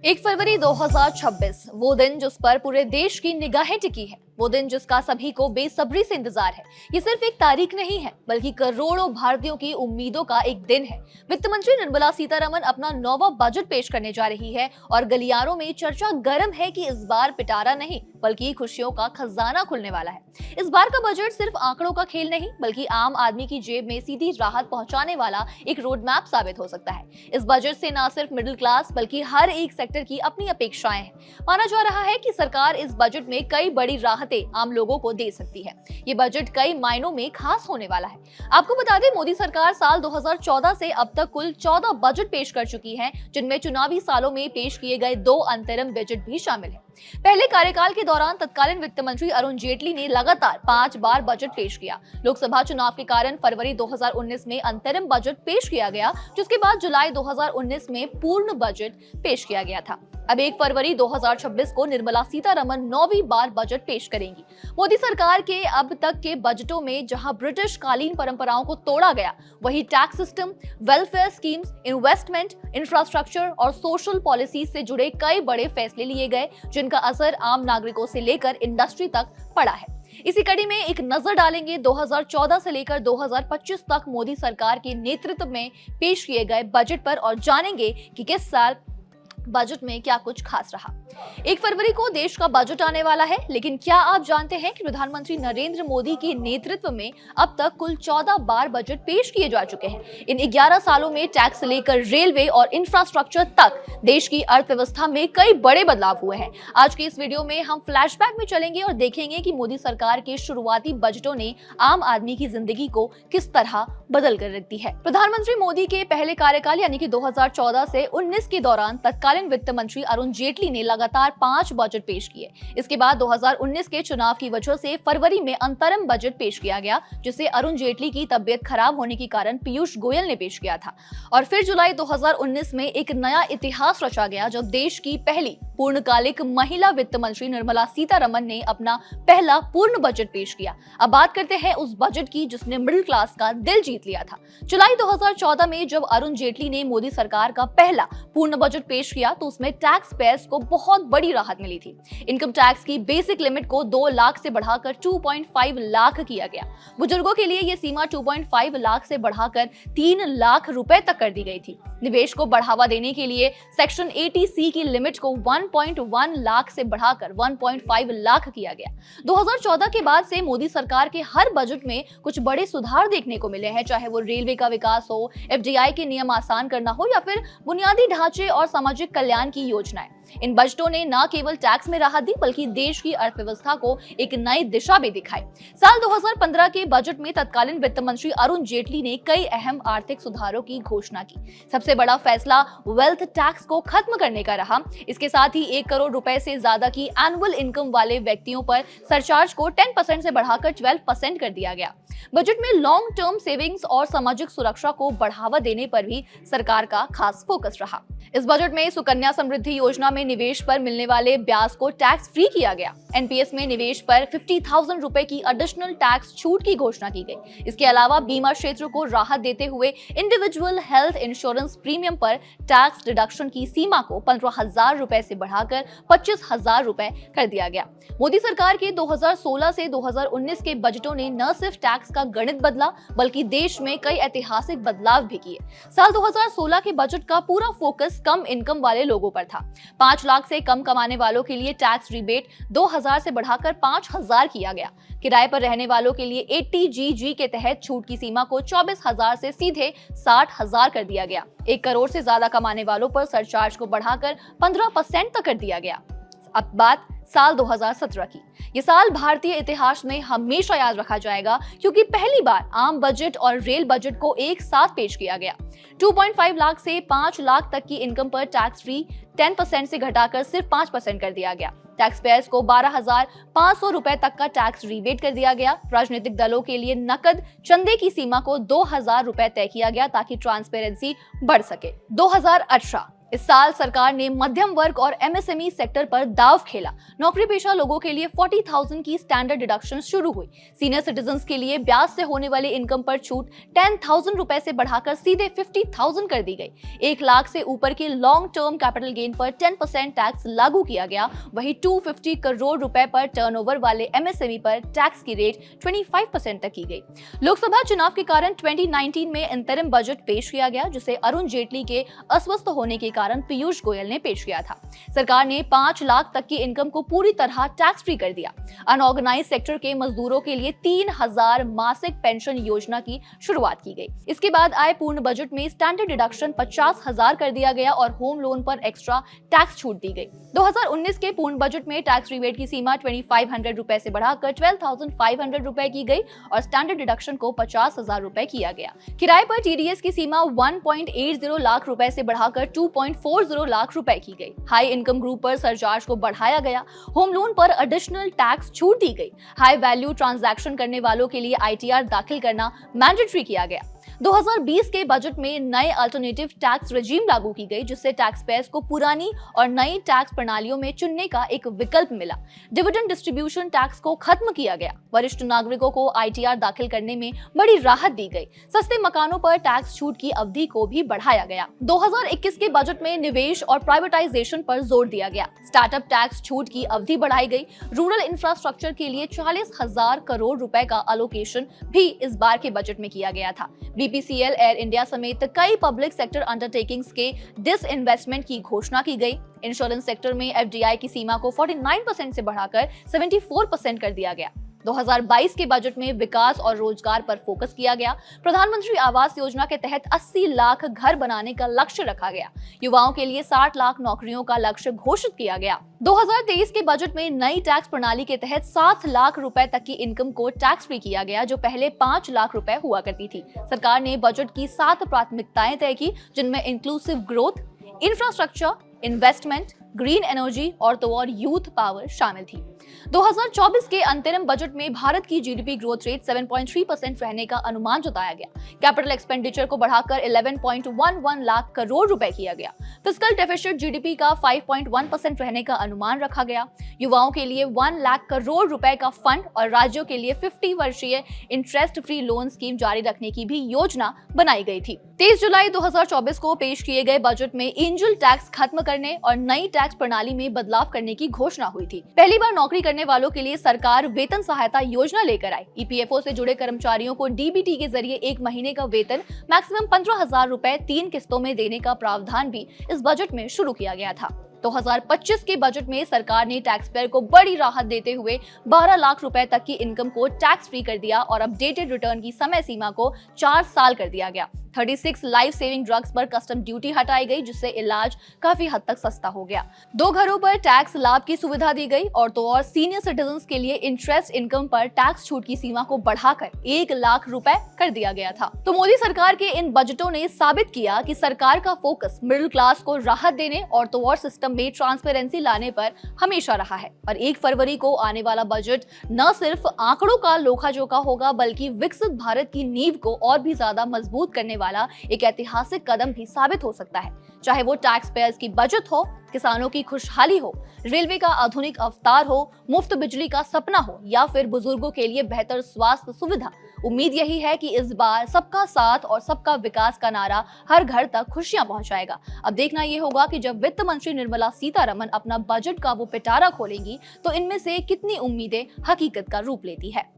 1 फरवरी 2026 वो दिन जिस पर पूरे देश की निगाहें टिकी है, वो दिन जिसका सभी को बेसब्री से इंतजार है। ये सिर्फ एक तारीख नहीं है, बल्कि करोड़ों भारतीयों की उम्मीदों का एक दिन है। वित्त मंत्री निर्मला सीतारमण अपना 9वां बजट पेश करने जा रही है और गलियारों में चर्चा गर्म है कि इस बार पिटारा नहीं, बल्कि खुशियों का खजाना खुलने वाला है। इस बार का बजट सिर्फ आंकड़ों का खेल नहीं, बल्कि आम आदमी की जेब में सीधी राहत पहुंचाने वाला एक रोड मैप साबित हो सकता है। इस बजट से न सिर्फ मिडिल क्लास बल्कि हर एक सेक्टर की अपनी अपेक्षाएं हैं। माना जा रहा है कि सरकार इस बजट में कई बड़ी राहतें आम लोगों को दे सकती है। ये बजट कई मायनों में खास होने वाला है। आपको बता दें, मोदी सरकार साल 2014 से अब तक कुल 14 बजट पेश कर चुकी है, जिनमें चुनावी सालों में पेश किए गए 2 अंतरिम बजट भी शामिल है। पहले कार्यकाल के दौरान तत्कालीन वित्त मंत्री अरुण जेटली ने लगातार 5 बार बजट पेश किया। लोकसभा चुनाव के कारण फरवरी 2019 में अंतरिम बजट पेश किया गया, जिसके बाद जुलाई 2019 में पूर्ण बजट पेश किया गया था। अब 1 फरवरी 2026 को निर्मला सीतारमण 9वीं बार बजट पेश करेंगी। मोदी सरकार के अब तक के बजटों में जहां ब्रिटिश कालीन परंपराओं को तोड़ा गया, वहीं tax system, welfare schemes, investment, infrastructure और सोशल पॉलिसी से जुड़े कई बड़े फैसले लिए गए, जिनका असर आम नागरिकों से लेकर इंडस्ट्री तक पड़ा है। इसी कड़ी में एक नजर डालेंगे 2014 से लेकर 2025 तक मोदी सरकार के नेतृत्व में पेश किए गए बजट पर और जानेंगे कि किस साल बजट में क्या कुछ खास रहा। 1 फरवरी को देश का बजट आने वाला है, लेकिन क्या आप जानते हैं कि प्रधानमंत्री नरेंद्र मोदी के नेतृत्व में अब तक कुल 14 बार बजट पेश किए जा चुके हैं। इन 11 सालों में टैक्स से लेकर रेलवे और इंफ्रास्ट्रक्चर तक देश की अर्थव्यवस्था में कई बड़े बदलाव हुए हैं। आज की इस वीडियो में हम फ्लैशबैक में चलेंगे और देखेंगे कि मोदी सरकार के शुरुआती बजटों ने आम आदमी की जिंदगी को किस तरह बदल कर रख दी है। प्रधानमंत्री मोदी के पहले कार्यकाल यानी कि 2014 से 19 के दौरान तत्कालीन वित्त मंत्री अरुण जेटली ने लगातार 5 बजट पेश किए। इसके बाद 2019 के चुनाव की वजह से फरवरी में अंतरिम बजट पेश किया गया, जिसे अरुण जेटली की तबियत खराब होने के कारण पीयूष गोयल ने पेश किया था। और फिर जुलाई 2019 में एक नया इतिहास रचा गया, जब देश की पहली पूर्णकालिक महिला वित्त मंत्री निर्मला सीतारमण ने अपना पहला पूर्ण बजट पेश किया। अब बात करते हैं उस बजट की जिसने मिडिल क्लास का दिल जीत लिया था। जुलाई 2014 में जब अरुण जेटली ने मोदी सरकार का पहला पूर्ण बजट पेश किया, तो उसमें टैक्स पेयर्स को बहुत बड़ी राहत मिली थी। इनकम टैक्स की बेसिक लिमिट को 2 लाख से बढ़ाकर 2.5 लाख किया गया। बुजुर्गों के लिए यह सीमा 2.5 लाख से बढ़ाकर 3 लाख रुपए तक कर दी गई थी। निवेश को बढ़ावा देने के लिए सेक्शन 80C की लिमिट को 1.1 लाख से बढ़ाकर 1.5 लाख किया गया। 2014 के बाद से मोदी सरकार के हर बजट में कुछ बड़े सुधार देखने को मिले हैं, चाहे वो रेलवे का विकास हो, FDI के नियम आसान करना हो या फिर बुनियादी ढांचे और सामाजिक कल्याण की योजनाएं। इन बजटों ने न केवल टैक्स में राहत दी, बल्कि देश की अर्थव्यवस्था को एक नई दिशा भी दिखाई। साल 2015 के बजट में तत्कालीन वित्त मंत्री अरुण जेटली ने कई अहम आर्थिक सुधारों की घोषणा की। सबसे बड़ा फैसला वेल्थ टैक्स को खत्म करने का रहा। इसके साथ ही 1 करोड़ रुपए से ज्यादा की एनुअल इनकम वाले व्यक्तियों पर सरचार्ज को 10% से बढ़ाकर 12% कर दिया गया। बजट में लॉन्ग टर्म सेविंग्स और सामाजिक सुरक्षा को बढ़ावा देने पर भी सरकार का खास फोकस रहा। इस बजट में सुकन्या समृद्धि योजना में निवेश पर मिलने वाले ब्याज को टैक्स फ्री किया गया। NPS में निवेश पर 50,000 रुपए की एडिशनल टैक्स छूट की घोषणा की गई। इसके अलावा बीमा क्षेत्र को राहत देते हुए इंडिविजुअल हेल्थ इंश्योरेंस प्रीमियम पर टैक्स डिडक्शन की सीमा को 15,000 रुपए से बढ़ाकर 25,000 रुपए कर दिया गया। मोदी सरकार के 2016 से 2019 के बजटों ने न सिर्फ टैक्स का गणित बदला, बल्कि देश में कई ऐतिहासिक बदलाव भी किए। साल 2016 के बजट का पूरा फोकस कम इनकम वाले लोगों पर था। 5 लाख से कम कमाने वालों के लिए टैक्स रिबेट 2,000 से बढ़ाकर 5,000 किया गया। किराए पर रहने वालों के लिए 80GG के तहत छूट की सीमा को 24,000 से सीधे 60,000 कर दिया गया। 1 करोड़ से ज्यादा कमाने वालों पर सरचार्ज को बढ़ाकर 15% तक कर दिया गया। अब बात साल 2017 की। ये साल भारतीय इतिहास में हमेशा याद रखा जाएगा, क्योंकि पहली बार आम बजट और रेल बजट को एक साथ पेश किया गया। 2.5 लाख से 5 लाख तक की इनकम पर टैक्स फ्री 10% से घटाकर सिर्फ 5% कर दिया गया। टैक्स पेयर्स को 12,500 रुपए तक का टैक्स रिबेट कर दिया गया। राजनीतिक दलों के लिए नकद चंदे की सीमा को 2,000 रुपए तय किया गया, ताकि ट्रांसपेरेंसी बढ़ सके। 2018 इस साल सरकार ने मध्यम वर्ग और एमएसएमई सेक्टर पर दांव खेला। नौकरी पेशा लोगों के लिए 40,000 की स्टैंडर्ड डिडक्शन शुरू हुई। सीनियर सिटीजन्स के लिए ब्याज से होने वाले इनकम पर छूट 10,000 रुपए से बढ़ाकर सीधे 50,000 कर दी गई। 1 लाख से ऊपर के लॉन्ग टर्म कैपिटल गेन पर 10% टैक्स लागू किया गया। वहीं 250 करोड़ रुपए पर टर्नओवर वाले एमएसएमई पर टैक्स की रेट 25% तक की गई। लोकसभा चुनाव के कारण 2019 में इंतरिम बजट पेश किया गया, जिसे अरुण जेटली के अस्वस्थ होने के कारण पीयूष गोयल ने पेश किया था। सरकार ने 5 लाख तक की इनकम को पूरी तरह टैक्स फ्री कर दिया। अनऑर्गेनाइज सेक्टर के मजदूरों के लिए 3,000 मासिक पेंशन योजना की शुरुआत की गई। इसके बाद आए पूर्ण बजट में स्टैंडर्ड डिडक्शन 50,000 कर दिया गया और होम लोन पर एक्स्ट्रा टैक्स छूट दी गई। 2019 के पूर्ण बजट में टैक्स रिबेट की सीमा 2,500 रुपए से बढ़ाकर 12,500 रुपए की गई और स्टैंडर्ड डिडक्शन को 50,000 रुपए किया गया। किराए पर टीडीएस की सीमा 1.80 लाख रुपए से बढ़ाकर 2.40 लाख रुपए की गई। हाई इनकम ग्रुप पर सरचार्ज को बढ़ाया गया। होम लोन पर एडिशनल टैक्स छूट दी गई। हाई वैल्यू ट्रांजैक्शन करने वालों के लिए आईटीआर दाखिल करना मैंडेटरी किया गया। 2020 के बजट में नए अल्टरनेटिव टैक्स रेजिम लागू की गई, जिससे टैक्स पेयर्स को पुरानी और नई टैक्स प्रणालियों में चुनने का एक विकल्प मिला। डिविडेंड डिस्ट्रीब्यूशन टैक्स को खत्म किया गया। वरिष्ठ नागरिकों को आईटीआर दाखिल करने में बड़ी राहत दी गई। सस्ते मकानों पर टैक्स छूट की अवधि को भी बढ़ाया गया। 2021 के बजट में निवेश और प्राइवेटाइजेशन पर जोर दिया गया। स्टार्टअप टैक्स छूट की अवधि बढ़ाई गई। रूरल इंफ्रास्ट्रक्चर के लिए 40,000 करोड़ रुपए का अलोकेशन भी इस बार के बजट में किया गया था। बीपीसीएल, एयर इंडिया समेत कई पब्लिक सेक्टर अंडरटेकिंग्स के डिसइन्वेस्टमेंट की घोषणा की गई। इंश्योरेंस सेक्टर में एफडीआई की सीमा को 49% से बढ़ाकर 74% कर दिया गया। 2022 के बजट में विकास और रोजगार पर फोकस किया गया। प्रधानमंत्री आवास योजना के तहत 80 लाख घर बनाने का लक्ष्य रखा गया। युवाओं के लिए 60 लाख नौकरियों का लक्ष्य घोषित किया गया। 2023 के बजट में नई टैक्स प्रणाली के तहत 7 लाख रुपए तक की इनकम को टैक्स फ्री किया गया, जो पहले 5 लाख रुपए हुआ करती थी। सरकार ने बजट की 7 प्राथमिकताएं तय की, जिनमें inclusive growth, infrastructure, investment, green energy और यूथ पावर शामिल थी। 2024 के अंतरिम बजट में भारत की जीडीपी ग्रोथ रेट 7.3% रहने का अनुमान जताया गया। कैपिटल एक्सपेंडिचर को बढ़ाकर 11.11 लाख करोड़ रुपए किया गया। फिस्कल डेफिसिट जीडीपी का 5.1% रहने का अनुमान रखा गया। युवाओं के लिए 1 लाख करोड़ रुपए का फंड और राज्यों के लिए 50 वर्षीय इंटरेस्ट फ्री लोन स्कीम जारी रखने की भी योजना बनाई गई थी। 23 जुलाई 2024 को पेश किए गए बजट में एंजल टैक्स खत्म करने और नई टैक्स प्रणाली में बदलाव करने की घोषणा हुई थी। पहली बार नौकरी करने वालों के लिए सरकार वेतन सहायता योजना लेकर आई। ईपीएफओ से जुड़े कर्मचारियों को डीबीटी के जरिए 1 महीने का वेतन मैक्सिमम 15,000 रुपए 3 किस्तों में देने का प्रावधान भी इस बजट में शुरू किया गया था। 2025 के बजट में सरकार ने टैक्स पेयर को बड़ी राहत देते हुए 12 लाख रुपए तक की इनकम को टैक्स फ्री कर दिया और अपडेटेड रिटर्न की समय सीमा को 4 साल कर दिया गया। 36 लाइफ सेविंग ड्रग्स पर कस्टम ड्यूटी हटाई गई, जिससे इलाज काफी हद तक सस्ता हो गया। 2 घरों पर टैक्स लाभ की सुविधा दी गई और सीनियर सिटीजन्स के लिए इंटरेस्ट इनकम पर टैक्स छूट की सीमा को बढ़ाकर 1 लाख रुपए कर दिया गया था। तो मोदी सरकार के इन बजटों ने साबित किया कि सरकार का फोकस मिडिल क्लास को राहत देने और सिस्टम में ट्रांसपेरेंसी लाने पर हमेशा रहा है। और 1 फरवरी को आने वाला बजट न सिर्फ आंकड़ों का लोखा जोखा होगा, बल्कि विकसित भारत की नींव को और भी ज्यादा मजबूत करने वाला एक ऐतिहासिक कदम भी साबित हो सकता है। चाहे वो टैक्स पेयर्स की बचत हो, किसानों की खुशहाली हो, रेलवे का आधुनिक अवतार हो, मुफ्त बिजली का सपना हो या फिर बुजुर्गों के लिए बेहतर स्वास्थ्य सुविधा। उम्मीद यही है कि इस बार सबका साथ और सबका विकास का नारा हर घर तक खुशियां पहुंचाएगा। अब देखना ये होगा कि जब वित्त मंत्री निर्मला सीतारमण अपना बजट का वो पिटारा खोलेंगी तो इनमें से कितनी उम्मीदें हकीकत का रूप लेती है।